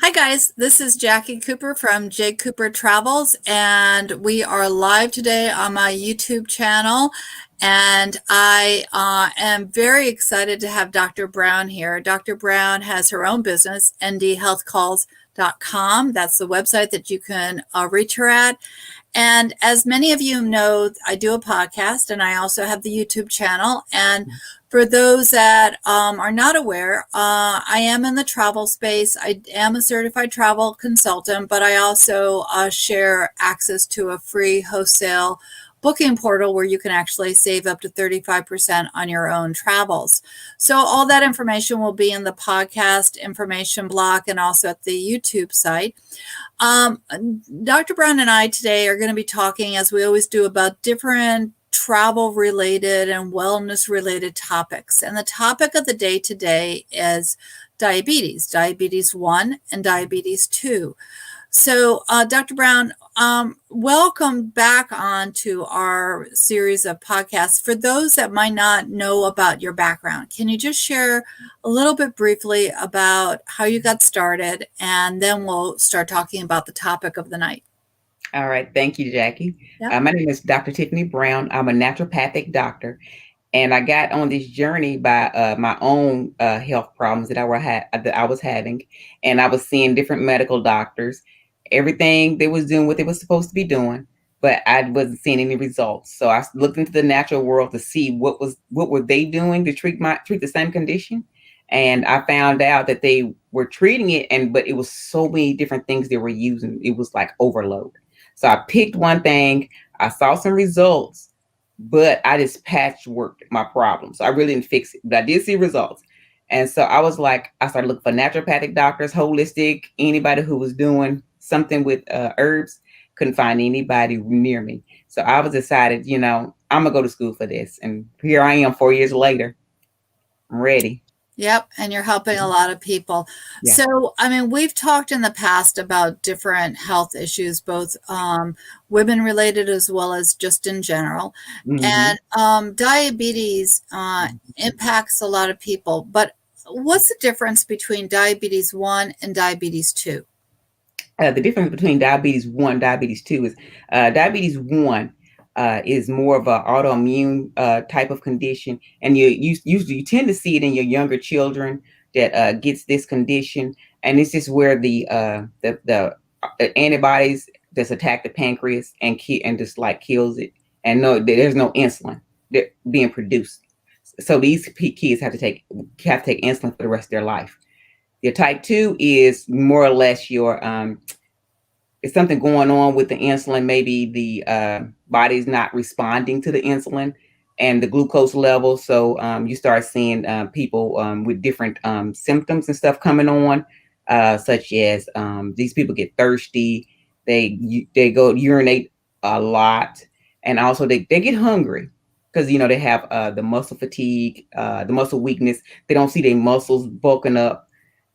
Hi guys, this is Jackie Cooper from J Cooper Travels, and we are live today on my YouTube channel. And I am very excited to have Dr. Brown here. Dr. Brown has her own business, ndhealthcalls.com. That's the website that you can reach her at. And as many of you know, I do a podcast and I also have the YouTube channel. And for those that are not aware, I am in the travel space. I am a certified travel consultant, but I also share access to a free wholesale booking portal where you can actually save up to 35% on your own travels. So all that information will be in the podcast information block and also at the YouTube site. Dr. Brown and I today are going to be talking, as we always do, about different travel related and wellness related topics. And the topic of the day today is diabetes 1 and diabetes 2. So, Dr. Brown, welcome back onto our series of podcasts. For those that might not know about your background, can you just share a little bit briefly about how you got started, and then we'll start talking about the topic of the night. All right. Thank you, Jackie. Yep. My name is Dr. Tiffany Brown. I'm a naturopathic doctor, and I got on this journey by my own health problems that I was having, and I was seeing different medical doctors. Everything they was doing what they was supposed to be doing, but I wasn't seeing any results. So I looked into the natural world to see what were they doing to treat the same condition, and I found out that they were treating it, but it was so many different things they were using. It was like overload. So I picked one thing. I saw some results, but I just patchworked my problem. So I really didn't fix it, but I did see results. And so I started looking for naturopathic doctors, holistic, anybody who was doing something with herbs. Couldn't find anybody near me. So I was decided, I'm gonna go to school for this. And here I am 4 years later. I'm ready. Yep, and you're helping a lot of people. Yeah. So, I mean, we've talked in the past about different health issues, both women related as well as just in general. Hmm. And diabetes impacts a lot of people. But what's the difference between diabetes 1 and diabetes 2? The difference between diabetes 1, diabetes 2 is diabetes 1 is more of an autoimmune type of condition, and you tend to see it in your younger children that gets this condition, and this is where the antibodies just attack the pancreas and just like kills it, and there's no insulin that being produced, so these kids have to take insulin for the rest of their life. Your type 2 is more or less your it's something going on with the insulin. Maybe the body's not responding to the insulin and the glucose level. So you start seeing people with different symptoms and stuff coming on, such as these people get thirsty, they go urinate a lot, and also they get hungry because they have the muscle fatigue, the muscle weakness. They don't see their muscles bulking up.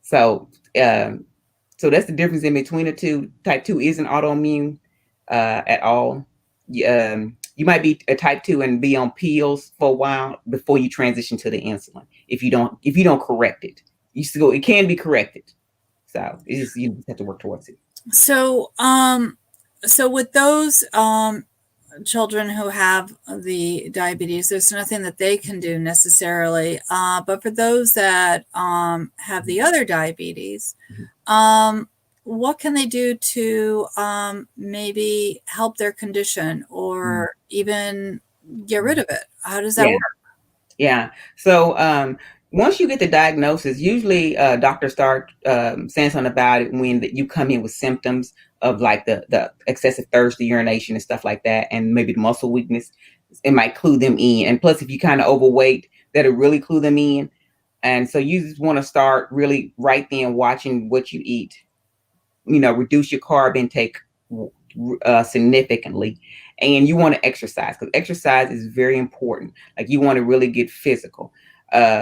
So so that's the difference in between the two. Type 2 isn't autoimmune at all. You might be a type 2 and be on pills for a while before you transition to the insulin. If you don't correct it, it can be corrected. So you just have to work towards it. So, so with those children who have the diabetes, there's nothing that they can do necessarily. But for those that have the other diabetes, what can they do to maybe help their condition or even get rid of it? How does that Yeah. work? Yeah. So once you get the diagnosis, usually doctors start saying something about it when you come in with symptoms of like the excessive thirst, the urination, and stuff like that, and maybe the muscle weakness. It might clue them in. And plus, if you kind of overweight, that'll really clue them in. And so you just want to start really right then watching what you eat. Reduce your carb intake significantly, and you want to exercise because exercise is very important. Like you want to really get physical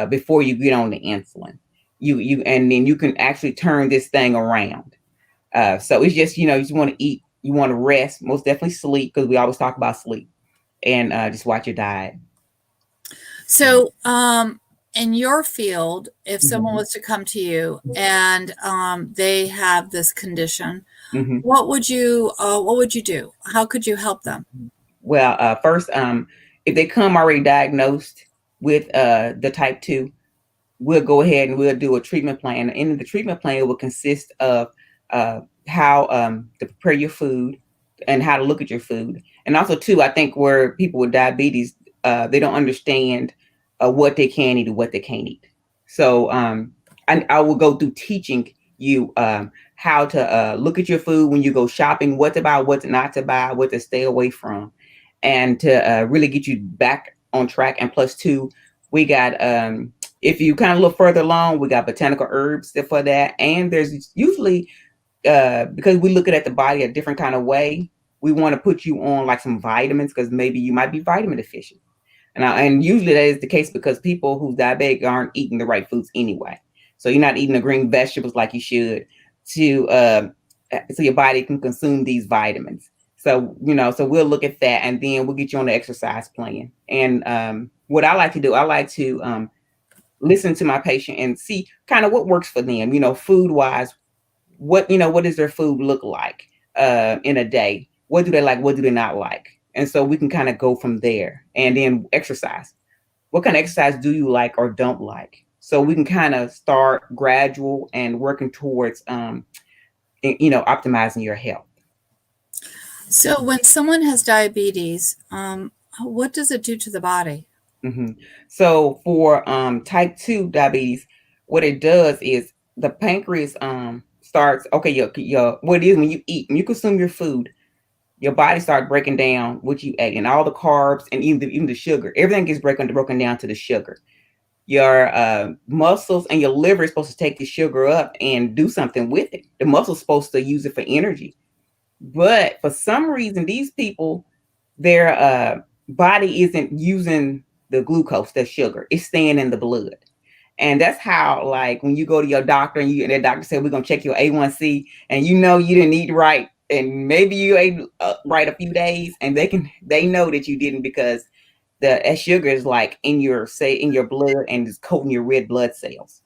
before you get on the insulin. And then you can actually turn this thing around. So it's just you just want to eat, you want to rest, most definitely sleep because we always talk about sleep, and just watch your diet. So, in your field, if someone was to come to you and they have this condition, Mhm. what would you do? How could you help them? Well, first, if they come already diagnosed with the type 2, we'll go ahead and we'll do a treatment plan. And the treatment plan will consist of how to prepare your food and how to look at your food. And also, too, I think where people with diabetes, they don't understand what they can eat and what they can't eat. So I will go through teaching you how to look at your food when you go shopping, what to buy, what not to buy, what to stay away from, and to really get you back on track. And plus, two, we got if you kind of look further along, we got botanical herbs for that. And there's usually, because we look at the body a different kind of way, we want to put you on like some vitamins because maybe you might be vitamin deficient. And usually that is the case because people who's diabetic aren't eating the right foods anyway. So you're not eating the green vegetables like you should so your body can consume these vitamins. So, so we'll look at that and then we'll get you on the exercise plan. And what I like to do, I like to listen to my patient and see kind of what works for them, food wise, what does their food look like in a day? What do they like? What do they not like? And so we can kind of go from there. And then exercise. What kind of exercise do you like or don't like? So we can kind of start gradual and working towards, optimizing your health. So when someone has diabetes, what does it do to the body? Mm-hmm. So for type 2 diabetes, what it does is the pancreas starts, okay, your what it is when you consume your food, your body starts breaking down what you ate and all the carbs and even the sugar. Everything gets broken down to the sugar. Your muscles and your liver is supposed to take the sugar up and do something with it. The muscle's supposed to use it for energy. But for some reason, these people, their body isn't using the glucose, the sugar. It's staying in the blood. And that's how, like, when you go to your doctor and the doctor said, we're going to check your A1C and you didn't eat right. And maybe you ate right a few days and they know that you didn't because the sugar is like in your blood and is coating your red blood cells.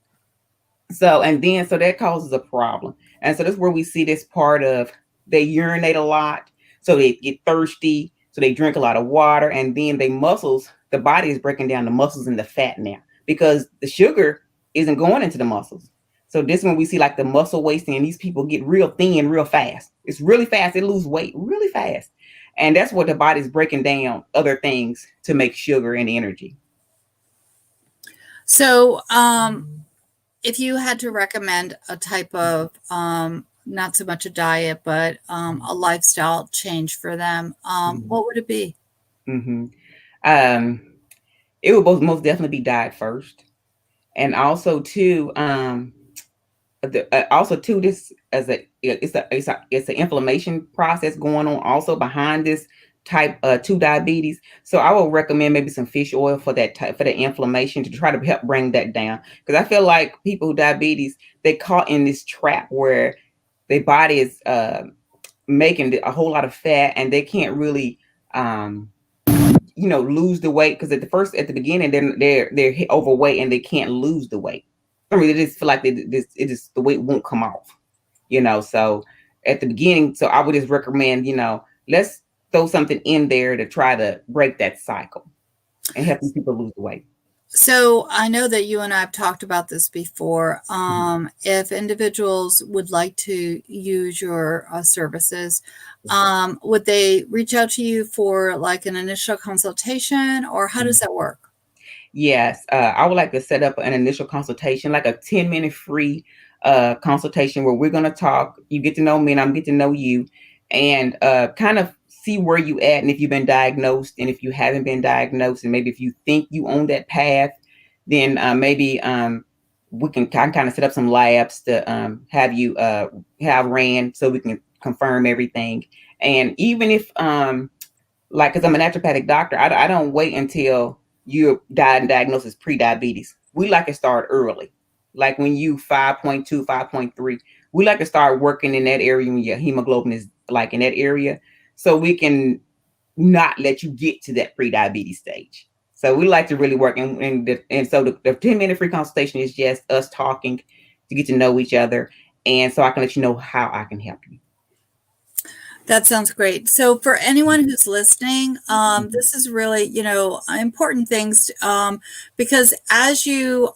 So that causes a problem. And so that's where we see this part of they urinate a lot. So they get thirsty. So they drink a lot of water and then the body is breaking down the muscles and the fat now because the sugar isn't going into the muscles. So this one we see like the muscle wasting and these people get real thin real fast. It's really fast. They lose weight really fast. And that's what the body's breaking down other things to make sugar and energy. So if you had to recommend a type of, not so much a diet, but a lifestyle change for them, what would it be? Mm-hmm. It would most definitely be diet first. And also too, this as it's an inflammation process going on also behind this type 2 diabetes. So I would recommend maybe some fish oil for the inflammation to try to help bring that down. Because I feel like people with diabetes, they caught in this trap where their body is making a whole lot of fat and they can't really lose the weight because at the beginning they're overweight and they can't lose the weight. I mean, they just feel like the weight won't come off, So at the beginning, so I would just recommend, let's throw something in there to try to break that cycle and help these people lose the weight. So I know that you and I have talked about this before. If individuals would like to use your services, would they reach out to you for like an initial consultation or how does that work? Yes, I would like to set up an initial consultation, like a 10-minute free consultation where we're going to talk. You get to know me and I'm get to know you and kind of see where you at and if you've been diagnosed and if you haven't been diagnosed and maybe if you think you own that path, then maybe we can kind of set up some labs to have you have ran so we can confirm everything. And even if because I'm a naturopathic doctor, I don't wait until you're diagnosed as pre-diabetes. We like to start early. Like when you 5.2, 5.3, we like to start working in that area when your hemoglobin is like in that area. So we can not let you get to that pre-diabetes stage. So we like to really work, and so the 10-minute free consultation is just us talking to get to know each other, and so I can let you know how I can help you. That sounds great. So for anyone who's listening, this is really, important things, because as you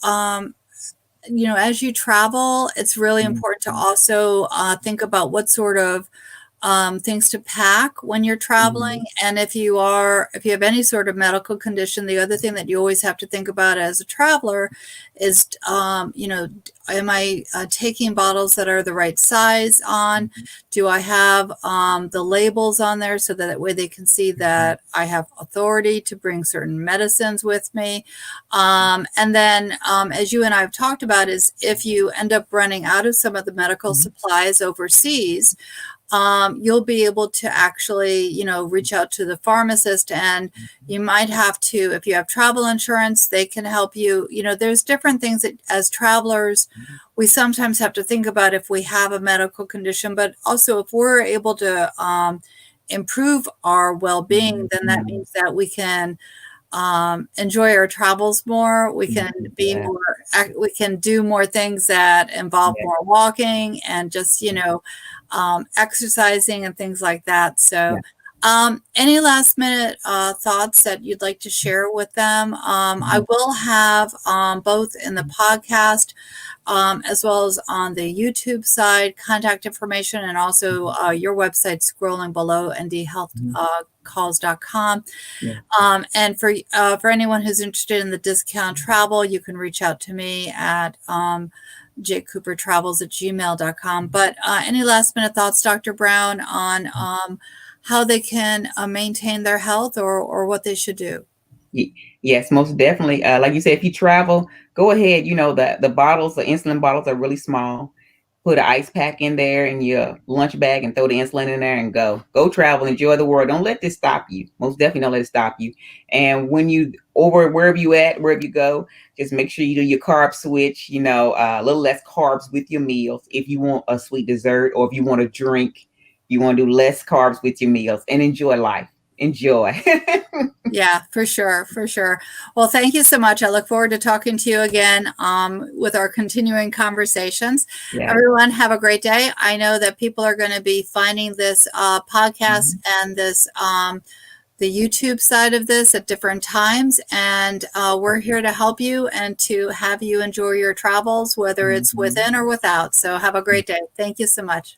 travel, it's really important to also think about what sort of things to pack when you're traveling. And if you have any sort of medical condition, the other thing that you always have to think about as a traveler is, am I taking bottles that are the right size on? Do I have the labels on there so that way they can see that I have authority to bring certain medicines with me? And then, as you and I have talked about, is if you end up running out of some of the medical supplies overseas, you'll be able to actually, reach out to the pharmacist, and you might have to, if you have travel insurance, they can help you. There's different things that as travelers, we sometimes have to think about if we have a medical condition, but also if we're able to improve our well-being, then that means that we can enjoy our travels more. We can be more, we can do more things that involve more walking and just, exercising and things like that. So, any last minute thoughts that you'd like to share with them? I will have both in the podcast as well as on the YouTube side contact information, and also your website scrolling below, ndhealthcalls.com. And for anyone who's interested in the discount travel, you can reach out to me at jcoopertravels@gmail.com. But any last minute thoughts, Dr. Brown, on how they can maintain their health, or what they should do? Yes, most definitely. Like you said, if you travel, go ahead. The bottles, the insulin bottles are really small. Put an ice pack in there in your lunch bag and throw the insulin in there and go travel, enjoy the world. Don't let this stop you. Most definitely don't let it stop you. And when you wherever you go, just make sure you do your carb switch, a little less carbs with your meals. If you want a sweet dessert, or if you want a drink, you want to do less carbs with your meals, and enjoy life. Enjoy. Yeah, for sure. For sure. Well, thank you so much. I look forward to talking to you again with our continuing conversations. Yeah. Everyone, have a great day. I know that people are going to be finding this podcast and this the YouTube side of this at different times. And we're here to help you and to have you enjoy your travels, whether it's within or without. So have a great day. Thank you so much.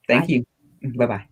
Thank you. Bye-bye.